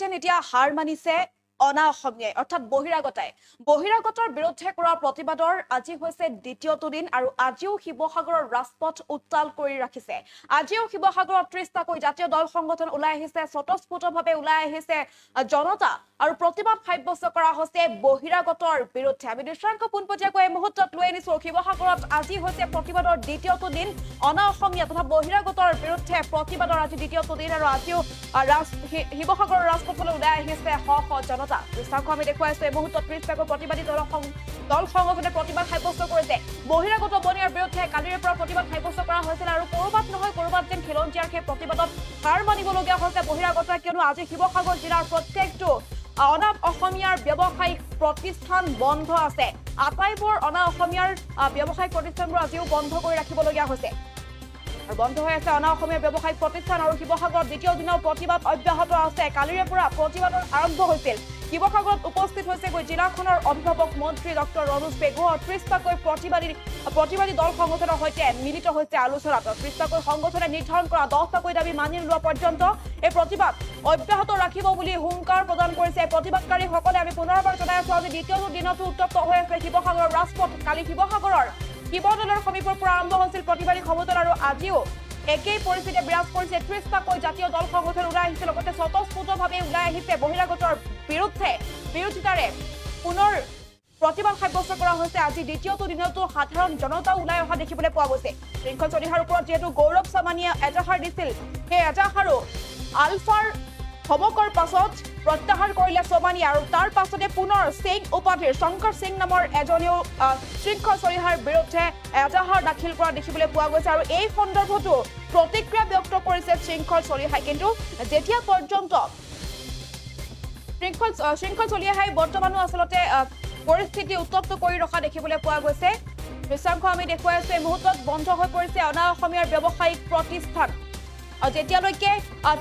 যেন এতিয়া হাৰ মানিছে অনা অসমীয়াই অৰ্থাৎ বহিৰাগতৰ বিৰুদ্ধে কৰা প্ৰতিবাদৰ আজি হৈছে দ্বিতীয়টো দিন আৰু আজিও শিৱসাগৰৰ ৰাজপথ উত্তাল কৰি ৰাখিছে। আজিও শিৱসাগৰত ৩০টাকৈ জাতীয় দল সংগঠন ওলাই আহিছে, স্বতঃস্ফূৰ্তভাৱে ওলাই আহিছে জনতা আৰু প্ৰতিবাদ সাব্যস্ত কৰা হৈছে বহিৰাগতৰ বিৰুদ্ধে। আমি দৃশ্যাংশ পোনপটীয়াকৈ এই মুহূৰ্তত লৈ আনিছো। শিৱসাগৰত আজি হৈছে প্ৰতিবাদৰ দ্বিতীয়টো দিন, অনা অসমীয়া তথা বহিৰাগতৰ বিৰুদ্ধে প্ৰতিবাদৰ আজি দ্বিতীয়টো দিন আৰু আজিও শিৱসাগৰৰ ৰাজপথলৈ ওলাই আহিছে শ শ জনতা। দৃশ্যাংশ আমি দেখুৱাইছো এই মুহূৰ্তত ৩০টাকৈ প্ৰতিবাদী দল সংগঠনে প্ৰতিবাদ সাব্যস্ত কৰিছে বহিৰাগত বনিয়াৰ বিৰুদ্ধে। কালিৰে পৰা প্ৰতিবাদ সাব্যস্ত কৰা হৈছিল আৰু কৰবাত নহয় কৰবাত যেন খিলঞ্জীয়াৰ সেই প্ৰতিবাদত হাৰ মানিবলগীয়া হৈছে বহিৰাগতই, কিয়নো আজি শিৱসাগৰ জিলাৰ প্ৰত্যেকটো অনা অসমীয়াৰ ব্যৱসায়িক প্ৰতিষ্ঠান বন্ধ আছে। আটাইবোৰ অনা অসমীয়াৰ ব্যৱসায়িক প্ৰতিষ্ঠানবোৰ আজিও বন্ধ কৰি ৰাখিবলগীয়া হৈছে আৰু বন্ধ হৈ আছে অনা অসমীয়া ব্যৱসায়িক প্ৰতিষ্ঠান আৰু শিৱসাগৰত দ্বিতীয় দিনৰ প্ৰতিবাদ অব্যাহত আছে। কালিৰে পৰা প্ৰতিবাদৰ আৰম্ভ হৈছিল। শিৱসাগৰত উপস্থিত হৈছে জিলাখনৰ অভিভাৱক মন্ত্ৰী ডক্টৰ ৰণোজ পেগু। ৩০টাকৈ প্ৰতিবাদী দল সংগঠনৰ সৈতে মিলিত হৈছে আলোচনাত। ৩০টাকৈ সংগঠনে নিৰ্ধাৰণ কৰা 10টাকৈ দাবী মানি লোৱা পৰ্যন্ত এই প্ৰতিবাদ অব্যাহত ৰাখিব বুলি হুংকাৰ প্ৰদান কৰিছে প্ৰতিবাদকাৰীসকলে। আমি পুনৰবাৰ জনাই আছো আজি দ্বিতীয়টো দিনতো উত্তপ্ত হৈ আছে শিৱসাগৰৰ ৰাজপথ। কালি শিৱসাগৰৰ শিৱদৌলৰ সমীপৰ পৰা আৰম্ভ হৈছিল প্ৰতিবাদী সমদল আৰু আজিও একেই পৰিস্থিতিয়ে বিৰাজ কৰিছে। ৩০টাকৈ জাতীয় দল সংগঠন ওলাই আহিছে, লগতে স্বতঃস্ফূৰ্তভাৱে ওলাই আহিছে বহিৰাগতৰ বিৰোধিতাৰে পুনৰ প্ৰতিবাদ সাব্যস্ত কৰা হৈছে। আজি দ্বিতীয়টো দিনতো সাধাৰণ জনতা ওলাই অহা দেখিবলৈ পোৱা গৈছে। শৃংখল চলিহাৰ ওপৰত যিহেতু গৌৰৱ চামানিয়ে এজাহাৰ দিছিল, সেই এজাহাৰো আলফাৰ ধমকৰ পাছত প্ৰত্যাহাৰ কৰিলে চমানিয়া আৰু তাৰ পাছতে পুনৰ সিং উপাধিৰ শংকৰ সিং নামৰ এজনেও শৃংখল চলিহাৰ বিৰুদ্ধে এজাহাৰ দাখিল কৰা দেখিবলৈ পোৱা গৈছে আৰু এই সন্দৰ্ভতো প্ৰতিক্ৰিয়া ব্যক্ত কৰিছে শৃংখল চলিহাই। কিন্তু যেতিয়া পৰ্যন্ত শৃংখল চলিহাই বৰ্তমানো আচলতে পৰিস্থিতি উত্তপ্ত কৰি ৰখা দেখিবলৈ পোৱা গৈছে। দৃশ্যাংশ আমি দেখুৱাই আছো এই মুহূৰ্তত বন্ধ হৈ পৰিছে অনা অসমীয়াৰ ব্যৱসায়িক প্ৰতিষ্ঠান। যেতিয়ালৈকে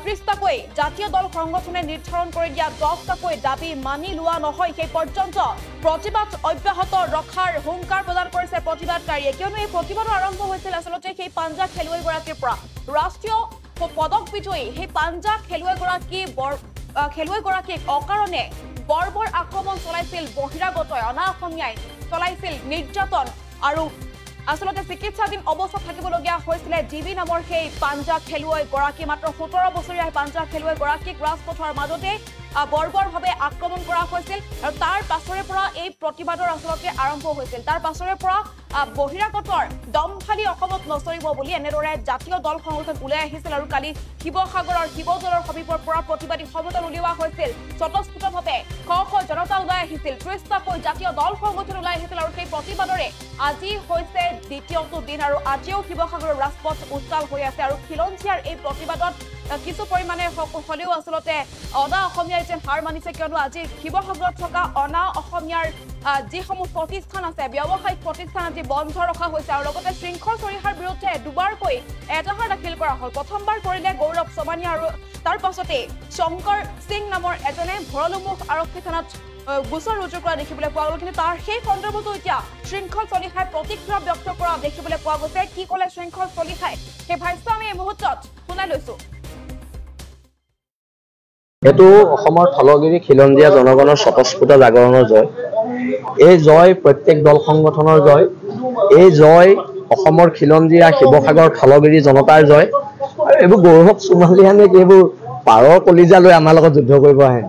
৩০টাকৈ জাতীয় দল সংগঠনে নিৰ্ধাৰণ কৰি দিয়া 10টাকৈ দাবী মানি লোৱা নহয় সেই পৰ্যন্ত প্ৰতিবাদ অব্যাহত ৰখাৰ হুংকাৰ প্ৰদান কৰিছে প্ৰতিবাদকাৰীয়ে। কিয়নো এই প্ৰতিবাদৰ আৰম্ভ হৈছিল আচলতে সেই পাঞ্জা খেলুৱৈগৰাকীৰ পৰা। ৰাষ্ট্ৰীয় পদক বিজয়ী সেই পাঞ্জা খেলুৱৈগৰাকীক অকাৰণে বৰ্বৰ আক্ৰমণ চলাইছিল বহিৰাগতই, অনা অসমীয়াই চলাইছিল নিৰ্যাতন আৰু আচলতে চিকিৎসাধীন অৱস্থাত থাকিবলগীয়া হৈছিলে ডিবি নামৰ সেই পাঞ্জা খেলুৱৈগৰাকী। মাত্ৰ ১৭ বছৰীয়া পাঞ্জা খেলুৱৈগৰাকীক ৰাজপথৰ মাজতে বৰ্বৰভাৱে আক্ৰমণ কৰা হৈছিল আৰু তাৰ পাছৰে পৰা এই প্ৰতিবাদৰ আচলতে আৰম্ভ হৈছিল। তাৰ পাছৰে পৰা বহিৰাগতৰ দমফালি অসমত নচৰিব বুলি এনেদৰে জাতীয় দল সংগঠন ওলাই আহিছিল আৰু কালি শিৱসাগৰৰ শিৱদৌলৰ সমীপৰ পৰা প্ৰতিবাদী সমদল উলিওৱা হৈছিল। স্বতঃস্ফূৰ্তভাৱে শ শ জনতা ওলাই আহিছিল, ৩০টাকৈ জাতীয় দল সংগঠন ওলাই আহিছিল আৰু সেই প্ৰতিবাদৰে আজি হৈছে দ্বিতীয়টো দিন আৰু আজিও শিৱসাগৰৰ ৰাজপথ উত্তাল হৈ আছে আৰু খিলঞ্জীয়াৰ এই প্ৰতিবাদত কিছু পৰিমাণে হলেও আচলতে অনা অসমীয়াই যেন হাৰ মানিছে, কিয়নো আজি শিৱসাগৰত থকা অনা অসমীয়াৰ যিসমূহ প্ৰতিষ্ঠান আছে ব্যৱসায়িক প্ৰতিষ্ঠান আজি বন্ধ ৰখা হৈছে আৰু লগতে শৃংখল চলিহাৰ বিৰুদ্ধে দুবাৰকৈ এজাহাৰ দাখিল কৰা হ'ল। প্ৰথমবাৰ কৰিলে গৌৰৱ চমানিয়া আৰু তাৰ পাছতে শংকৰ সিং নামৰ এজনে ভৰলুমুখ আৰক্ষী থানাত গোচৰ ৰুজু কৰা দেখিবলৈ পোৱা গ'ল। কিন্তু তাৰ সেই সন্দৰ্ভতো এতিয়া শৃংখল চলিহাই প্ৰতিক্ৰিয়া ব্যক্ত কৰা দেখিবলৈ পোৱা গৈছে। কি ক'লে শৃংখল চলিহাই সেই ভাষ্য আমি এই মুহূৰ্তত শুনাই লৈছো। এইটো অসমৰ থলগিৰি খিলঞ্জীয়া জনগণৰ স্বতঃস্ফূৰ্ত জাগৰণৰ জয়। এই জয় প্ৰত্যেক দল সংগঠনৰ জয়। এই জয় অসমৰ খিলঞ্জীয়া শিৱসাগৰ থলগিৰি জনতাৰ জয়। আৰু এইবোৰ গৌৰৱ চুমালিয়ানে এইবোৰ পাৰৰ কলিজা লৈ আমাৰ লগত যুদ্ধ কৰিব আহে।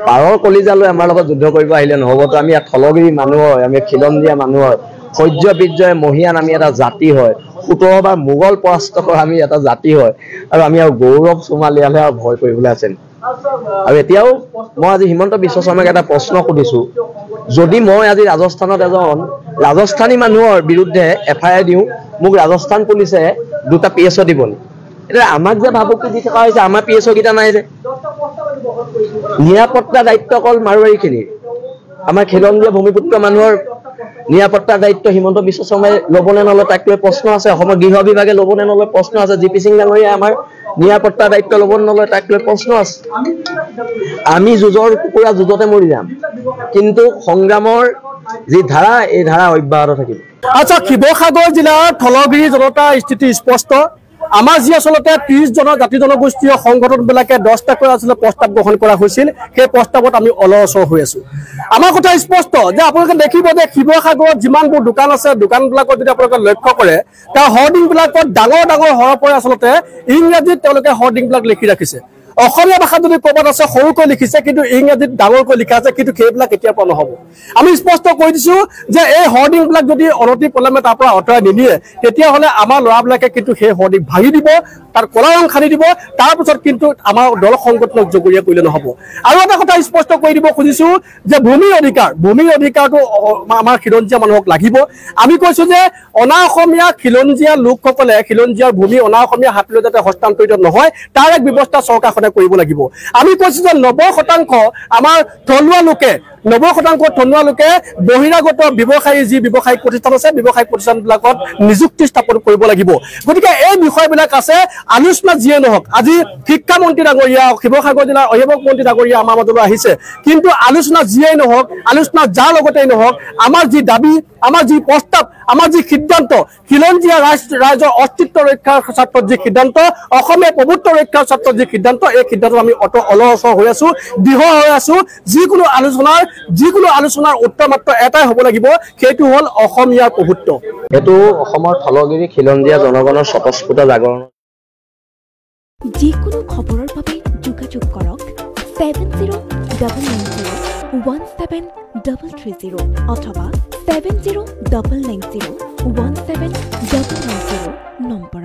পাৰৰ কলিজা লৈ আমাৰ লগত যুদ্ধ কৰিব আহিলে নহ'বতো। আমি ইয়াত থলগিৰি মানুহ হয়, আমি খিলঞ্জীয়া মানুহ হয়, শৌৰ্য বিজয় মহিয়ান আমি এটা জাতি হয়, ১৭ বাৰ মোগল পৰাস্ত কৰা আমি এটা জাতি হয় আৰু আমি আৰু গৌৰৱ চুমালিয়ালে আৰু ভয় কৰিবলৈ আছে। আৰু এতিয়াও মই আজি হিমন্ত বিশ্ব শৰ্মাক এটা প্ৰশ্ন সুধিছো, যদি মই আজি ৰাজস্থানত এজন ৰাজস্থানী মানুহৰ বিৰুদ্ধে FIR দিওঁ, মোক ৰাজস্থান পুলিচে 2টা PSO দিব নি? এতিয়া আমাক যে ভাবুকি দি থকা হৈছে, আমাৰ PSO কেইটা নাই যে। নিৰাপত্তা দায়িত্ব অকল মাৰোৱাৰীখিনিৰ, আমাৰ খিলঞ্জীয়া ভূমিপুত্ৰ মানুহৰ নিৰাপত্তা দায়িত্ব হিমন্ত বিশ্ব শৰ্মাই ল'বনে নলয় তাক লৈ প্ৰশ্ন আছে। অসমৰ গৃহ বিভাগে ল'বনে নলয় প্ৰশ্ন আছে। GP সিং ডাঙৰীয়াই আমাৰ নিৰাপত্তা দায়িত্ব ল'বনে নলয় তাক লৈ প্ৰশ্ন আছে। আমি যুঁজৰ কুকুৰা যুঁজতে মৰি যাম, কিন্তু সংগ্ৰামৰ যি ধাৰা এই ধাৰা অব্যাহত থাকিব। আচ্ছা, শিৱসাগৰ জিলাৰ থলগিৰি জনতাৰ স্থিতি স্পষ্ট। আমাৰ যি আচলতে 30 জনৰ জাতি জনগোষ্ঠীয় সংগঠনবিলাকে 10টাকৈ আচলতে প্ৰস্তাৱ গ্ৰহণ কৰা হৈছিল সেই প্ৰস্তাৱত আমি অলসৰ হৈ আছো আমাৰ কথা স্পষ্ট যে আপোনালোকে দেখিব যে শিৱসাগৰত যিমানবোৰ দোকান আছে দোকানবিলাকত যদি আপোনালোকে লক্ষ্য কৰে তাৰ হৰ্ডিংবিলাকত ডাঙৰ ডাঙৰ হৰপৰে আচলতে ইংৰাজীত তেওঁলোকে হৰ্ডিংবিলাক লিখি ৰাখিছে অসমীয়া ভাষাত যদি ক'ৰবাত আছে সৰুকৈ লিখিছে কিন্তু ইংৰাজীত ডাঙৰকৈ লিখা আছে কিন্তু সেইবিলাক কেতিয়াৰ পৰা নহ'ব আমি স্পষ্ট কৈ দিছোঁ যে এই হৰ্ডিংবিলাক যদি অনতি পলমে তাৰ পৰা আঁতৰাই নিদিয়ে তেতিয়াহ'লে আমাৰ ল'ৰাবিলাকে কিন্তু সেই হৰ্ডিং ভাঙি দিব তাৰ কলা ৰং সানি দিব তাৰপিছত কিন্তু আমাৰ দল সংগঠনক জগৰীয়া কৰিলে নহ'ব আৰু এটা কথা স্পষ্ট কৰি দিব খুজিছোঁ যে ভূমিৰ অধিকাৰটো আমাৰ খিলঞ্জীয়া মানুহক লাগিব আমি কৈছোঁ যে অনা অসমীয়া খিলঞ্জীয়া লোকসকলে খিলঞ্জীয়াৰ ভূমি অনা অসমীয়া হাতলৈ যাতে হস্তান্তৰিত নহয় তাৰ এক ব্যৱস্থা চৰকাৰখনে কৰিব লাগিব আমি কৈছোঁ যে 90% আমাৰ থলুৱা লোকে 90% লোকে বহিৰাগত ব্যৱসায়ী যি ব্যৱসায়িক প্ৰতিষ্ঠান আছে ব্যৱসায়িক প্ৰতিষ্ঠানবিলাকত নিযুক্তি স্থাপন কৰিব লাগিব গতিকে এই বিষয়বিলাক আছে আলোচনা যিয়ে নহওক আজি শিক্ষামন্ত্ৰী ডাঙৰীয়া শিৱসাগৰ জিলাৰ অভিভাৱক মন্ত্ৰী ডাঙৰীয়া আমাৰ মাজলৈ আহিছে কিন্তু আলোচনা যিয়ে নহওক আলোচনা যাৰ লগতেই নহওক আমাৰ যি দাবী আমাৰ যি প্ৰস্তাৱ আমাৰ যি সিদ্ধান্ত খিলঞ্জীয়া ৰাইজৰ অস্তিত্ব ৰক্ষাৰ ক্ষেত্ৰত যি সিদ্ধান্ত অসমীয়া প্ৰভুত্ব ৰক্ষাৰ ক্ষেত্ৰত যি সিদ্ধান্ত এই সিদ্ধান্তত আমি অলসৰ হৈ আছো দৃঢ় হৈ আছো যিকোনো আলোচনাৰ উত্তৰ মাত্ৰ এটাই হ'ব লাগিব সেইটো হ'ল অসমীয়াৰ প্ৰভুত্ব এইটো অসমৰ থলগিৰি খিলঞ্জীয়া জনগণৰ স্বতঃস্ফূৰ্ত জাগৰণ যিকোনো খবৰৰ বাবে যোগাযোগ কৰক 7099017330 অথবা 7099017990 নম্বৰ